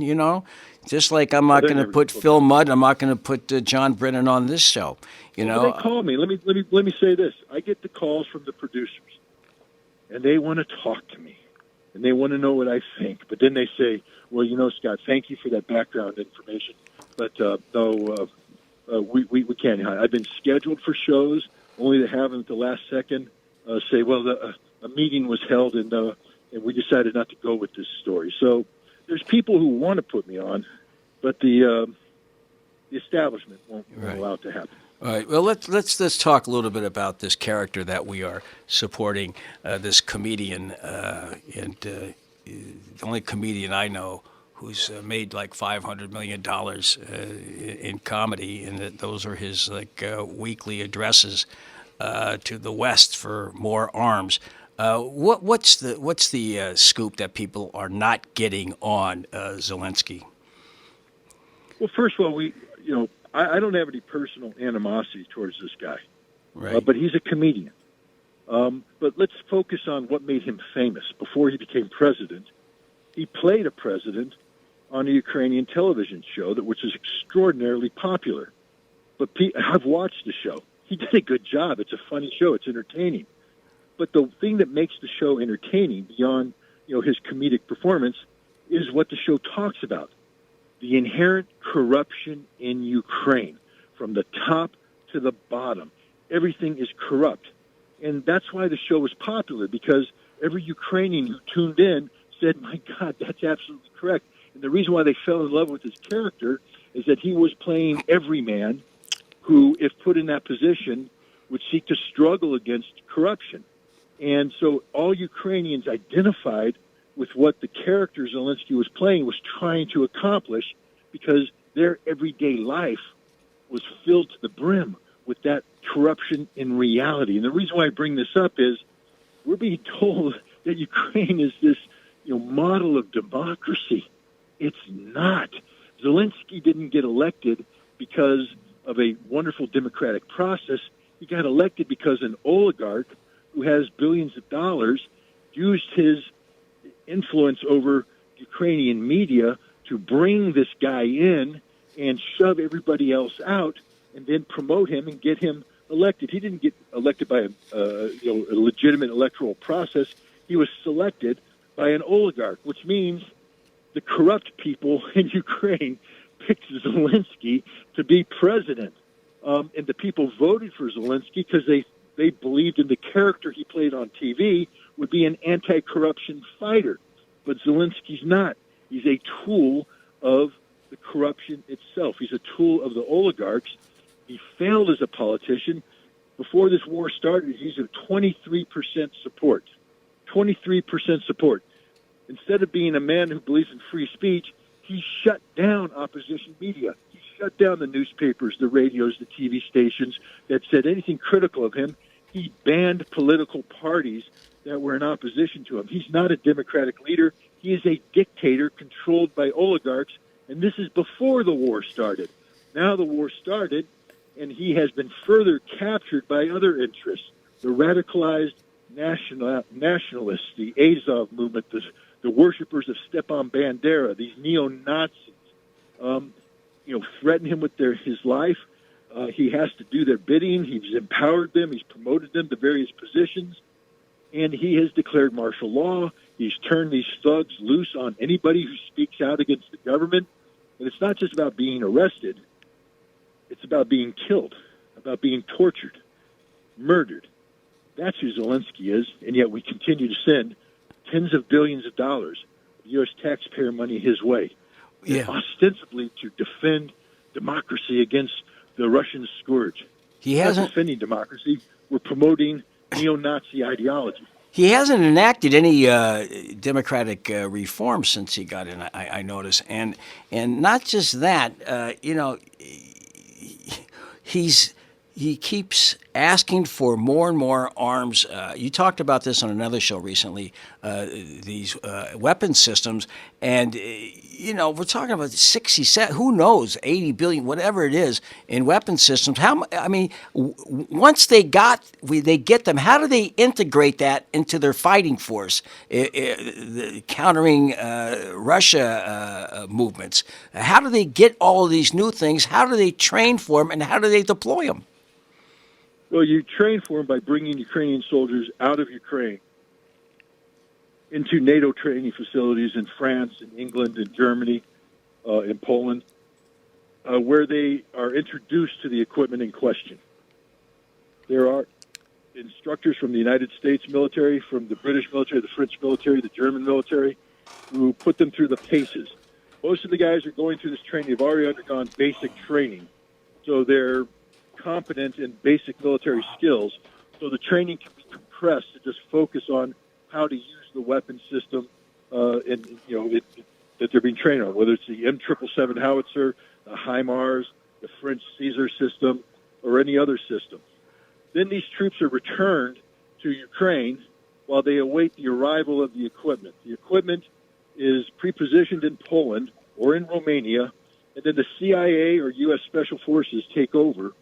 S2: just like I'm not going to put Phil Mudd. I'm not going to put John Brennan on this show.
S5: They call me. Let me say this. I get the calls from the producers, and they want to talk to me, and they want to know what I think. But then they say, well, Scott, thank you for that background information, but no, we can't. I've been scheduled for shows, only to have them at the last second say, well, a meeting was held, and we decided not to go with this story. So there's people who want to put me on, but the establishment won't allow it to happen.
S2: All right. Well, let's talk a little bit about this character that we are supporting, this comedian, and the only comedian I know who's made like $500 million in comedy, and those are his weekly addresses to the West for more arms. What's the scoop that people are not getting on Zelensky?
S5: Well, first of all, I don't have any personal animosity towards this guy,
S2: right?
S5: But he's a comedian. But let's focus on what made him famous. Before he became president, he played a president on a Ukrainian television show which is extraordinarily popular. But I've watched the show. He did a good job. It's a funny show. It's entertaining. But the thing that makes the show entertaining beyond his comedic performance is what the show talks about. The inherent corruption in Ukraine, from the top to the bottom. Everything is corrupt. And that's why the show was popular, because every Ukrainian who tuned in said, my God, that's absolutely correct. And the reason why they fell in love with his character is that he was playing every man who, if put in that position, would seek to struggle against corruption. And so all Ukrainians identified with what the character Zelensky was playing was trying to accomplish, because their everyday life was filled to the brim with that corruption in reality. And the reason why I bring this up is we're being told that Ukraine is this model of democracy. It's not. Zelensky didn't get elected because of a wonderful democratic process. He got elected because an oligarch who has billions of dollars used his influence over Ukrainian media to bring this guy in and shove everybody else out, and then promote him and get him elected. He didn't get elected by a legitimate electoral process. He was selected by an oligarch, which means the corrupt people in Ukraine picked Zelensky to be president. And the people voted for Zelensky because they believed in the character he played on TV would be an anti-corruption fighter. But Zelensky's not. He's a tool of the corruption itself. He's a tool of the oligarchs. He failed as a politician. Before this war started, he's at 23% support. 23% support. Instead of being a man who believes in free speech, he shut down opposition media. He shut down the newspapers, the radios, the TV stations that said anything critical of him. He banned political parties that were in opposition to him. He's not a democratic leader. He is a dictator controlled by oligarchs, and this is before the war started. Now the war started, and he has been further captured by other interests, the radicalized nationalists, the Azov movement, the worshippers of Stepan Bandera, these neo-Nazis, threaten him with his life. He has to do their bidding. He's empowered them. He's promoted them to various positions. And he has declared martial law. He's turned these thugs loose on anybody who speaks out against the government. And it's not just about being arrested. It's about being killed, about being tortured, murdered. That's who Zelensky is. And yet we continue to send tens of billions of dollars of U.S. taxpayer money his way, ostensibly to defend democracy against the Russian scourge.
S2: He hasn't
S5: defending democracy. We're promoting neo-Nazi ideology.
S2: He hasn't enacted any democratic reform since he got in. I notice, and not just that. He keeps asking for more and more arms. You talked about this on another show recently. These weapon systems, and we're talking about 67. Who knows? 80 billion, whatever it is, in weapon systems. Once they get them. How do they integrate that into their fighting force, countering Russia movements? How do they get all of these new things? How do they train for them, and how do they deploy them?
S5: Well, you train for them by bringing Ukrainian soldiers out of Ukraine into NATO training facilities in France, in England, in Germany, in Poland, where they are introduced to the equipment in question. There are instructors from the United States military, from the British military, the French military, the German military, who put them through the paces. Most of the guys are going through this training. They've already undergone basic training, so they're competent in basic military skills, so the training can be compressed to just focus on how to use the weapon system that they're being trained on, whether it's the M777 howitzer, the HIMARS, the French Caesar system, or any other system. Then these troops are returned to Ukraine while they await the arrival of the equipment. The equipment is prepositioned in Poland or in Romania, and then the CIA or U.S. Special Forces take over,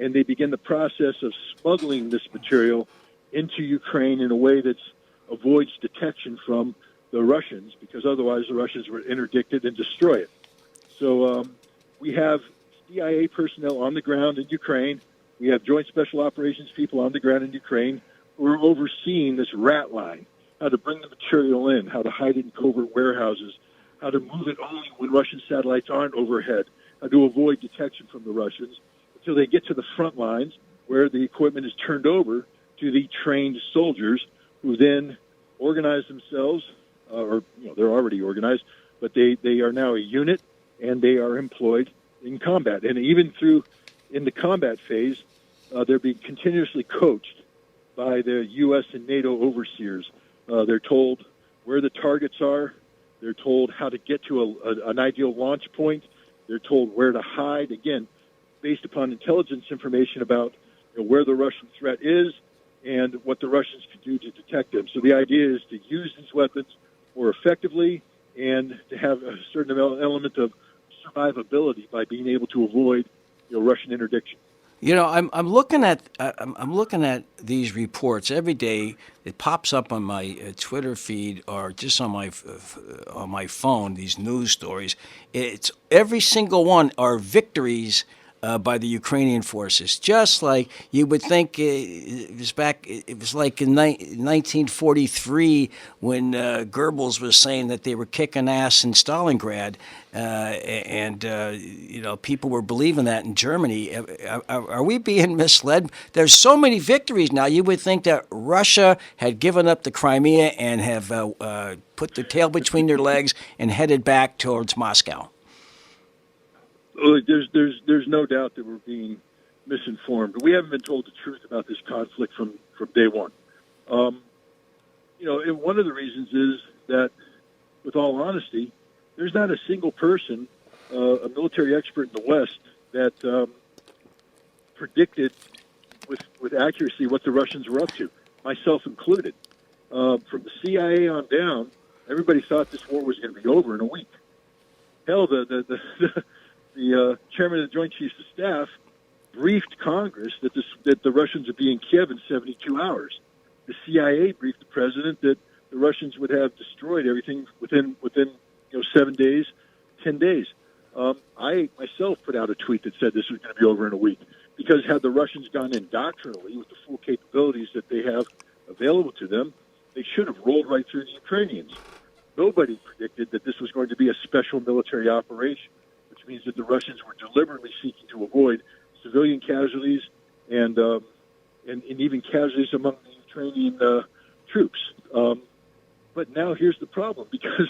S5: and they begin the process of smuggling this material into Ukraine in a way that avoids detection from the Russians, because otherwise the Russians would interdict it and destroy it. So we have CIA personnel on the ground in Ukraine. We have Joint Special Operations people on the ground in Ukraine who are overseeing this rat line, how to bring the material in, how to hide it in covert warehouses, how to move it only when Russian satellites aren't overhead, how to avoid detection from the Russians, until they get to the front lines where the equipment is turned over to the trained soldiers who then organize themselves, they're already organized, but they are now a unit and they are employed in combat. And even in the combat phase, they're being continuously coached by the U.S. and NATO overseers. They're told where the targets are. They're told how to get to an ideal launch point. They're told where to hide. Again, based upon intelligence information about where the Russian threat is and what the Russians can do to detect them. So the idea is to use these weapons more effectively and to have a certain element of survivability by being able to avoid Russian interdiction.
S2: I'm looking at these reports every day. It pops up on my Twitter feed or just on my phone. These news stories. It's every single one are victories by the Ukrainian forces. Just like you would think it was like in 1943 when Goebbels was saying that they were kicking ass in Stalingrad, and people were believing that in Germany. Are we being misled? There's so many victories now. You would think that Russia had given up the Crimea and have put their tail between their legs and headed back towards Moscow.
S5: There's no doubt that we're being misinformed. We haven't been told the truth about this conflict from day one. And one of the reasons is that, with all honesty, there's not a single person, a military expert in the West, that predicted with accuracy what the Russians were up to, myself included. From the CIA on down, everybody thought this war was going to be over in a week. Hell, the chairman of the Joint Chiefs of Staff briefed Congress that the Russians would be in Kiev in 72 hours. The CIA briefed the president that the Russians would have destroyed everything within 7 days, 10 days. I myself put out a tweet that said this was going to be over in a week, because had the Russians gone in doctrinally with the full capabilities that they have available to them, they should have rolled right through the Ukrainians. Nobody predicted that this was going to be a special military operation, which means that the Russians were deliberately seeking to avoid civilian casualties and even casualties among the Ukrainian troops. But now here's the problem, because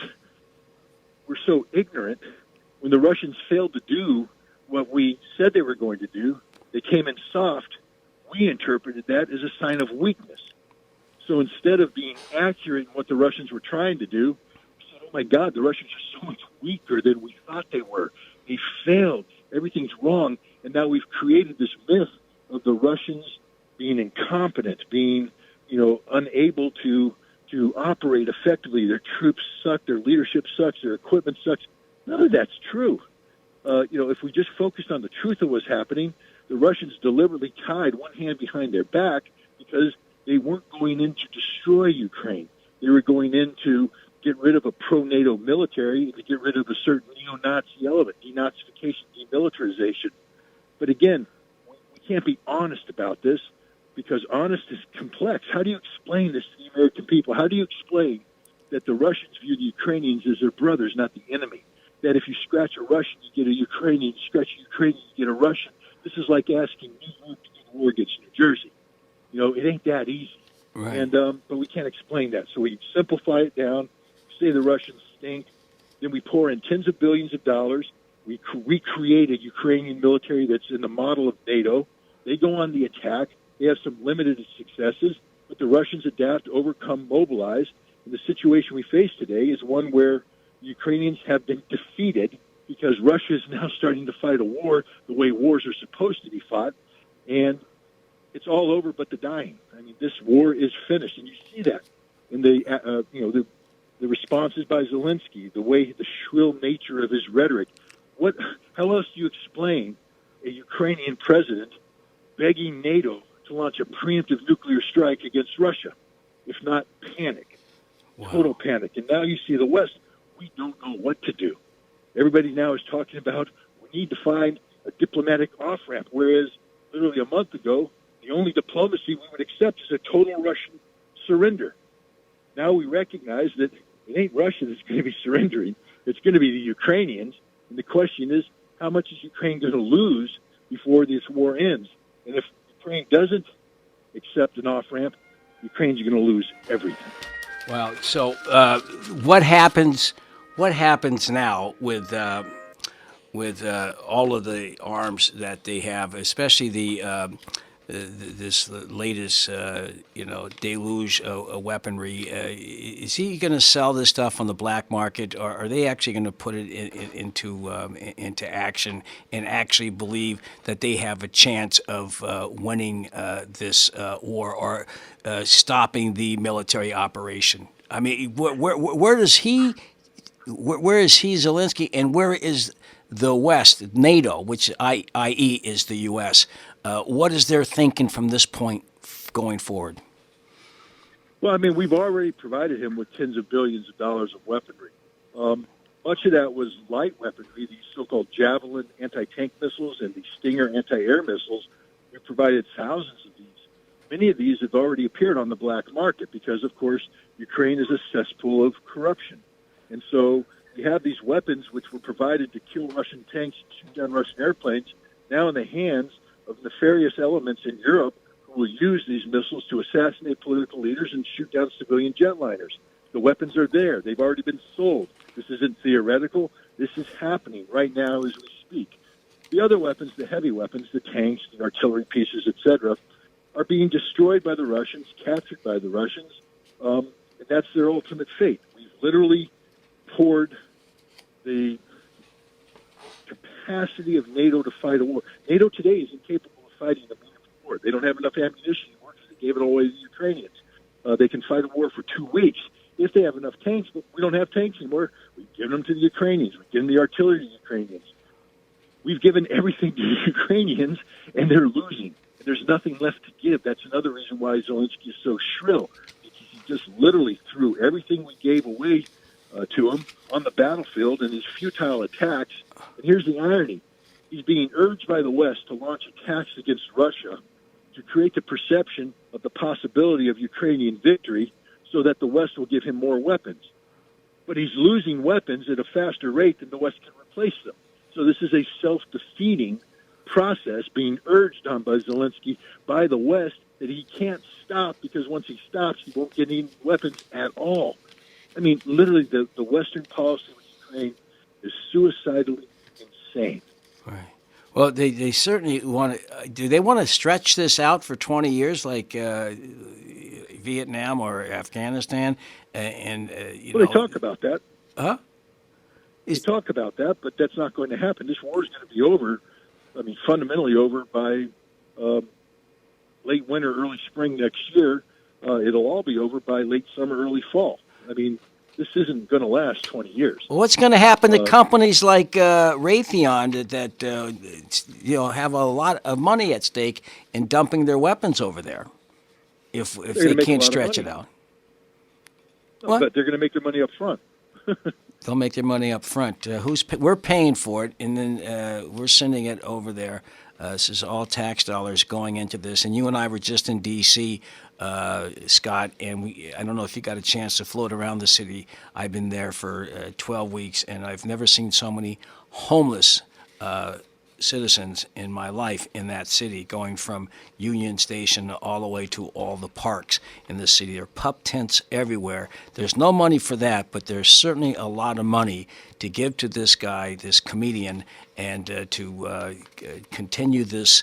S5: we're so ignorant. When the Russians failed to do what we said they were going to do, they came in soft. We interpreted that as a sign of weakness. So instead of being accurate in what the Russians were trying to do, we said, oh my God, the Russians are so much weaker than we thought they were. They failed. Everything's wrong. And now we've created this myth of the Russians being incompetent, being, unable to operate effectively. Their troops suck, their leadership sucks, their equipment sucks. None of that's true. If we just focused on the truth of what's happening, the Russians deliberately tied one hand behind their back because they weren't going in to destroy Ukraine. They were going in to get rid of a pro-NATO military, to get rid of a certain neo-Nazi element, denazification, demilitarization. But again, we can't be honest about this because honest is complex. How do you explain this to the American people? How do you explain that the Russians view the Ukrainians as their brothers, not the enemy? That if you scratch a Russian, you get a Ukrainian. You scratch a Ukrainian, you get a Russian. This is like asking New York to go to war against New Jersey. It ain't that easy.
S2: Right.
S5: And but we can't explain that. So we simplify it down, say the Russians stink, then we pour in tens of billions of dollars. We recreate a Ukrainian military that's in the model of NATO. They go on the attack. They have some limited successes, but the Russians adapt, overcome, mobilize. And the situation we face today is one where the Ukrainians have been defeated because Russia is now starting to fight a war the way wars are supposed to be fought. And it's all over but the dying. I mean, this war is finished, and you see that in the responses by Zelensky, the shrill nature of his rhetoric. How else do you explain a Ukrainian president begging NATO to launch a preemptive nuclear strike against Russia, if not panic, total panic? And now you see the West. We don't know what to do. Everybody now is talking about we need to find a diplomatic off-ramp, whereas literally a month ago, the only diplomacy we would accept is a total Russian surrender. Now we recognize that it ain't Russia that's going to be surrendering. It's going to be the Ukrainians. And the question is, how much is Ukraine going to lose before this war ends? And if Ukraine doesn't accept an off-ramp, Ukraine's going to lose everything.
S2: Well, so what happens? What happens now with all of the arms that they have, especially this latest deluge of weaponry? Is he going to sell this stuff on the black market, or are they actually going to put it into action and actually believe that they have a chance of winning this war or stopping the military operation? I mean, where is he, Zelensky, and where is the West, NATO, which i.e. is the U.S.? What is their thinking from this point going forward?
S5: Well, I mean, we've already provided him with tens of billions of dollars of weaponry. Much of that was light weaponry, these so-called Javelin anti-tank missiles and the Stinger anti-air missiles. We provided thousands of these. Many of these have already appeared on the black market because, of course, Ukraine is a cesspool of corruption. And so you have these weapons which were provided to kill Russian tanks and shoot down Russian airplanes now in the hands of nefarious elements in Europe who will use these missiles to assassinate political leaders and shoot down civilian jetliners. The weapons are there. They've already been sold. This isn't theoretical. This is happening right now as we speak. The other weapons, the heavy weapons, the tanks, the artillery pieces, etc., are being destroyed by the Russians, captured by the Russians, and that's their ultimate fate. We've literally poured the capacity of NATO to fight a war. NATO today is incapable of fighting a meaningful war. They don't have enough ammunition anymore because they gave it all away to the Ukrainians. They can fight a war for 2 weeks if they have enough tanks, but we don't have tanks anymore. We've given them to the Ukrainians. We've given the artillery to the Ukrainians. We've given everything to the Ukrainians, and they're losing. And there's nothing left to give. That's another reason why Zelensky is so shrill, because he just literally threw everything we gave away to him on the battlefield in these futile attacks. And here's the irony. He's being urged by the West to launch attacks against Russia to create the perception of the possibility of Ukrainian victory so that the West will give him more weapons. But he's losing weapons at a faster rate than the West can replace them. So this is a self-defeating process being urged on by Zelensky by the West that he can't stop because once he stops, he won't get any weapons at all. I mean, literally, the Western policy with Ukraine is suicidally insane.
S2: Right. Well, they certainly want to. Do they want to stretch this out for 20 years, like Vietnam or Afghanistan, and
S5: Well, they talk about that.
S2: Huh?
S5: They talk about that, but that's not going to happen. This war is going to be over. I mean, fundamentally over by late winter, early spring next year. It'll all be over by late summer, early fall. I mean, this isn't going to last 20 years.
S2: What's going to happen to companies like Raytheon that have a lot of money at stake in dumping their weapons over there if they can't stretch it out? What?
S5: But they're going to make their money up front.
S2: They'll make their money up front. We're paying for it, and then we're sending it over there. This is all tax dollars going into this. And you and I were just in D.C., Scott, and I don't know if you got a chance to float around the city. I've been there for 12 weeks, and I've never seen so many homeless citizens in my life in that city, going from Union Station all the way to all the parks in the city. There are pup tents everywhere. There's no money for that, but there's certainly a lot of money to give to this guy, this comedian, and to continue this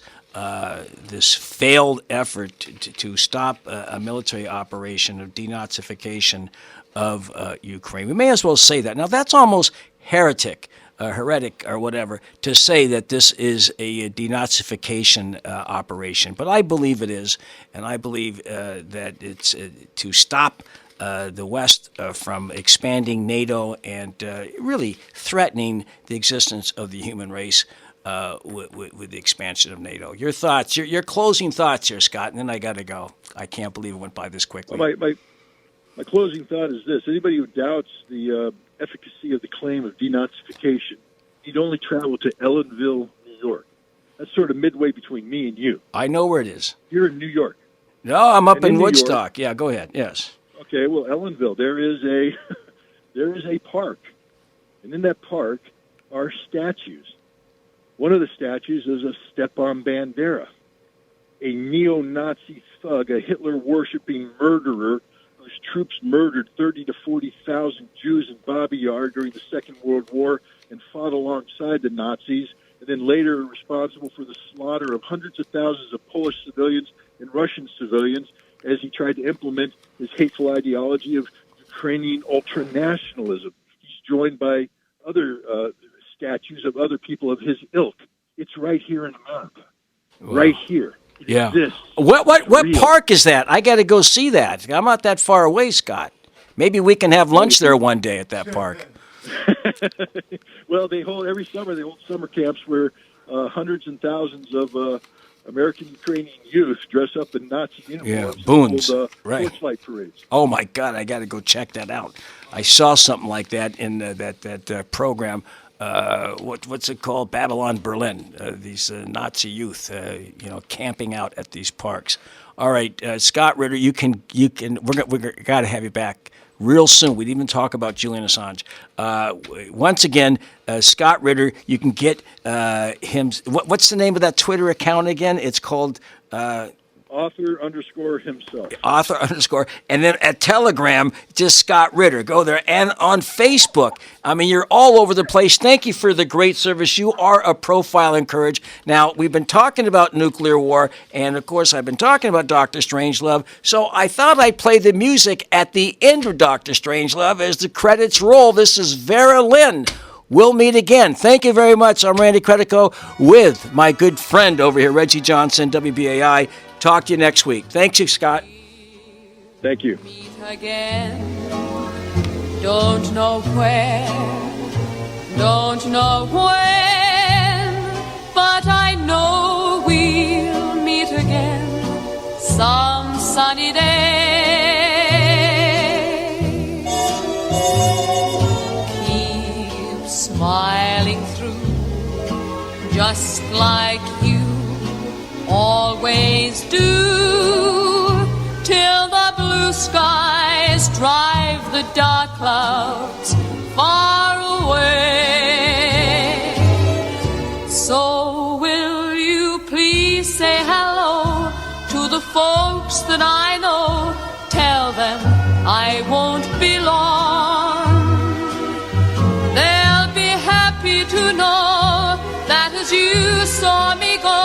S2: this failed effort to stop a military operation of denazification of Ukraine. We may as well say that. Now, that's almost heretic or whatever, to say that this is a denazification operation. But I believe it is, and I believe that it's to stop the West from expanding NATO and really threatening the existence of the human race with the expansion of NATO. Your thoughts, your closing thoughts here, Scott, and then I got to go. I can't believe it went by this quickly.
S5: Well, my closing thought is this. Anybody who doubts the efficacy of the claim of denazification need only travel to Ellenville, New York. That's sort of midway between me and you.
S2: I know where it is.
S5: You're in New York.
S2: No, I'm up in
S5: New
S2: Woodstock.
S5: York,
S2: yeah, go ahead. Yes.
S5: Okay, well, Ellenville, there is a park. And in that park are statues. One of the statues is a Stepan Bandera, a neo-Nazi thug, a Hitler-worshipping murderer whose troops murdered 30 to 40,000 Jews in Babi Yar during the Second World War and fought alongside the Nazis, and then later responsible for the slaughter of hundreds of thousands of Polish civilians and Russian civilians as he tried to implement his hateful ideology of Ukrainian ultranationalism. He's joined by other statues of other people of his ilk. It's right here in America. Wow. Right here. It exists.
S2: What park is that? I got to go see that. I'm not that far away, Scott. Maybe we can have lunch there one day at that park.
S5: Well, every summer they hold summer camps where hundreds and thousands of American Ukrainian youth dress up in Nazi uniforms.
S2: Yeah, boons.
S5: And hold,
S2: right.
S5: torchlight parades.
S2: Oh my God, I got to go check that out. I saw something like that in that program. What's it called? Babylon Berlin. These Nazi youth, camping out at these parks. All right, Scott Ritter, you can. We're got to have you back real soon. We didn't even talk about Julian Assange. Once again, Scott Ritter, you can get him. What's the name of that Twitter account again? It's called.
S5: Author_himself.
S2: Author_, and then at Telegram, just Scott Ritter. Go there. And on Facebook, I mean, you're all over the place. Thank you for the great service. You are a profile in courage. Now, we've been talking about nuclear war, and of course, I've been talking about Dr. Strangelove, so I thought I'd play the music at the end of Dr. Strangelove as the credits roll. This is Vera Lynn. We'll meet again. Thank you very much. I'm Randy Credico with my good friend over here, Reggie Johnson, WBAI. Talk to you next week. Thank you, Scott.
S5: Thank you.
S7: Meet again. Don't know where, don't know when, but I know we'll meet again some sunny day. Keep smiling through, just like you always do, till the blue skies drive the dark clouds far away. So will you please say hello to the folks that I know? Tell them I won't be long. They'll be happy to know that as you saw me go,